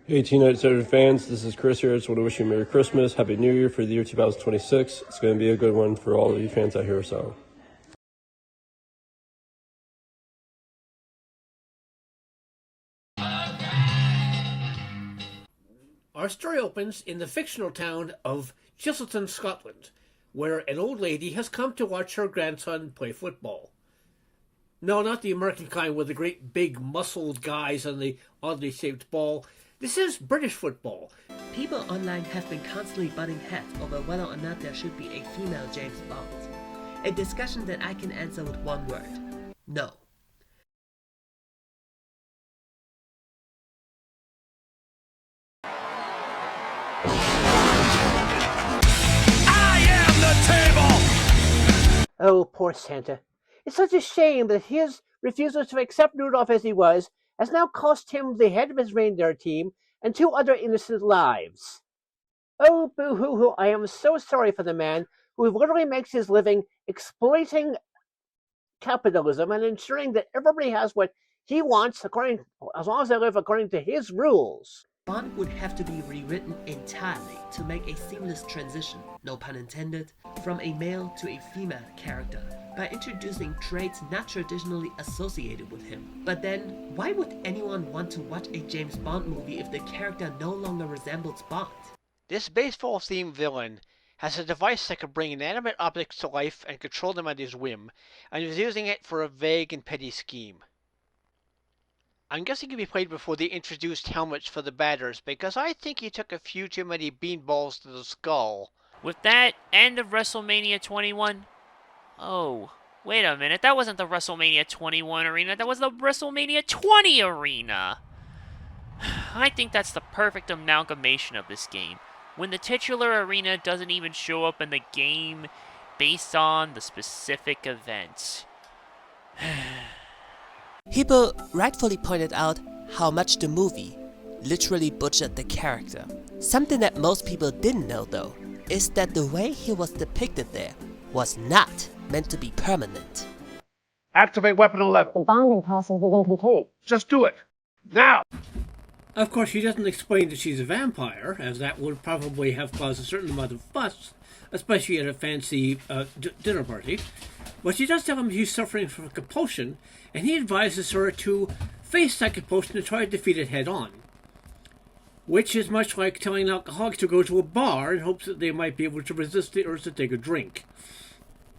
Hey, Teen Night Saturday fans, this is Chris here. I just want to wish you a Merry Christmas, Happy New Year for the year 2026. It's going to be a good one for all of you fans out here, so. Our story opens in the fictional town of Chiselton, Scotland, where an old lady has come to watch her grandson play football. No, not the American kind with the great big muscled guys and the oddly shaped ball. This is British football. People online have been constantly butting heads over whether or not there should be a female James Bond. A discussion that I can answer with one word: no. I am the table! Oh, poor Santa. It's such a shame that his refusal to accept Rudolph as he was has now cost him the head of his reindeer team and 2 other innocent lives. Oh, boo-hoo-hoo, I am so sorry for the man who literally makes his living exploiting capitalism and ensuring that everybody has what he wants as long as they live according to his rules. Bond would have to be rewritten entirely to make a seamless transition, no pun intended, from a male to a female character, by introducing traits not traditionally associated with him. But then, why would anyone want to watch a James Bond movie if the character no longer resembles Bond? This baseball-themed villain has a device that can bring inanimate objects to life and control them at his whim, and is using it for a vague and petty scheme. I'm guessing he played before they introduced helmets for the batters, because I think he took a few too many beanballs to the skull. With that, end of WrestleMania 21. Oh, wait a minute, that wasn't the WrestleMania 21 arena, that was the WrestleMania 20 arena! I think that's the perfect amalgamation of this game, when the titular arena doesn't even show up in the game based on the specific event. People rightfully pointed out how much the movie literally butchered the character. Something that most people didn't know, though, is that the way he was depicted there was not meant to be permanent. Activate weapon 11. The bonding process is incomplete. Just do it. Now! Of course, she doesn't explain that she's a vampire, as that would probably have caused a certain amount of fuss, especially at a fancy dinner party. But she does tell him he's suffering from compulsion, and he advises her to face that compulsion and try to defeat it head on. Which is much like telling an alcoholic to go to a bar in hopes that they might be able to resist the urge to take a drink.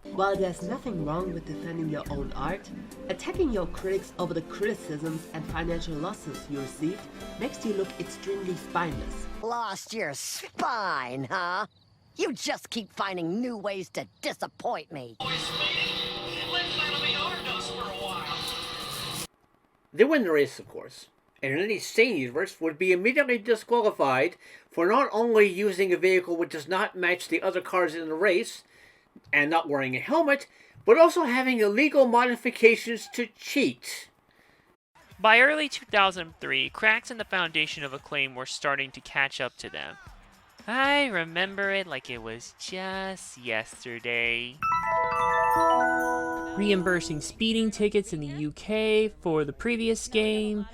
While there's nothing wrong with defending your own art, attacking your critics over the criticisms and financial losses you received makes you look extremely spineless. Lost your spine, huh? You just keep finding new ways to disappoint me. They win the race, of course, and in any sane universe would be immediately disqualified for not only using a vehicle which does not match the other cars in the race, and not wearing a helmet, but also having illegal modifications to cheat. By early 2003, cracks in the foundation of Acclaim were starting to catch up to them. I remember it like it was just yesterday. Reimbursing speeding tickets in the UK for the previous game,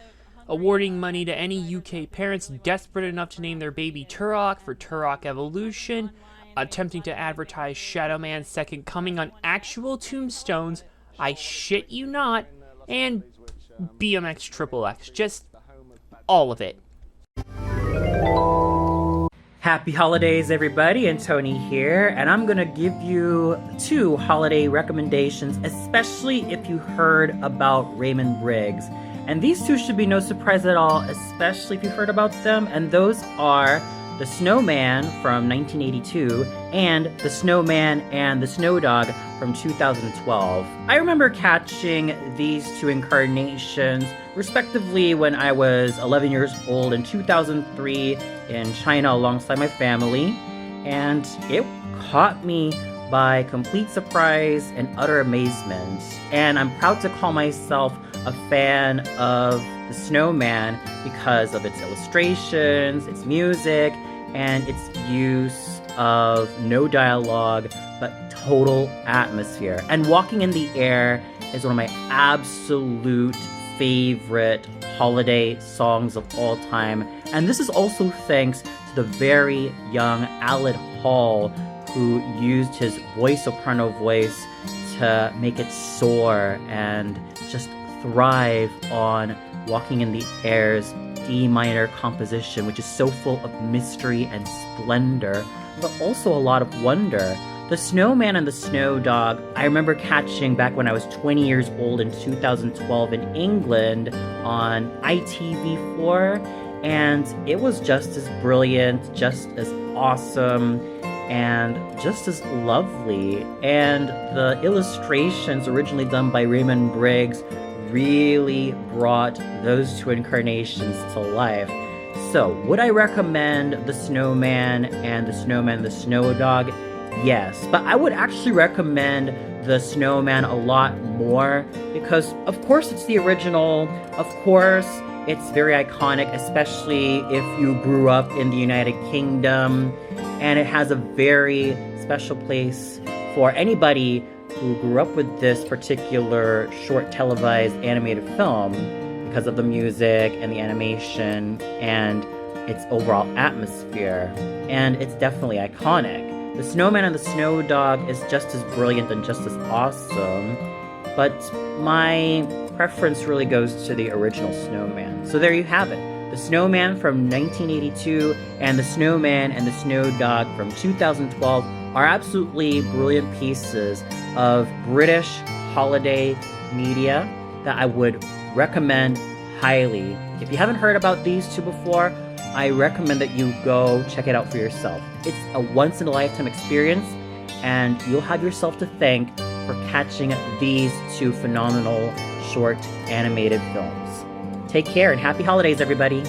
awarding money to any UK parents desperate enough to name their baby Turok for Turok Evolution, attempting to advertise Shadow Man's Second Coming on actual tombstones, I shit you not, and BMX Triple X, just all of it. Happy holidays, everybody, and Tony here, and I'm gonna give you 2 holiday recommendations, especially if you heard about Raymond Briggs. And these 2 should be no surprise at all, especially if you've heard about them, and those are The Snowman from 1982 and The Snowman and the Snow Dog from 2012. I remember catching these 2 incarnations respectively when I was 11 years old in 2003 in China alongside my family, and it caught me by complete surprise and utter amazement. And I'm proud to call myself a fan of The Snowman because of its illustrations, its music, and its use of no dialogue but total atmosphere. And Walking in the Air is one of my absolute favorite holiday songs of all time, And this is also thanks to the very young Alan Hall, who used his soprano voice to make it soar and just thrive on Walking in the Air's D minor composition, which is so full of mystery and splendor, but also a lot of wonder. The Snowman and the Snow Dog, I remember catching back when I was 20 years old in 2012 in England on ITV4, and it was just as brilliant, just as awesome, and just as lovely. And the illustrations originally done by Raymond Briggs really brought those two incarnations to life. So, would I recommend The Snowman and The Snowman and the Snow Dog? Yes, but I would actually recommend The Snowman a lot more because, of course, it's the original. Of course, it's very iconic, especially if you grew up in the United Kingdom, and it has a very special place for anybody who grew up with this particular short televised animated film because of the music and the animation and its overall atmosphere, and it's definitely iconic. The Snowman and the Snow Dog is just as brilliant and just as awesome, but my preference really goes to the original Snowman. So there you have it. The Snowman from 1982 and The Snowman and the Snow Dog from 2012 are absolutely brilliant pieces of British holiday media that I would recommend highly. If you haven't heard about these two before, I recommend that you go check it out for yourself. It's a once-in-a-lifetime experience, and you'll have yourself to thank for catching these two phenomenal short animated films. Take care and happy holidays, everybody!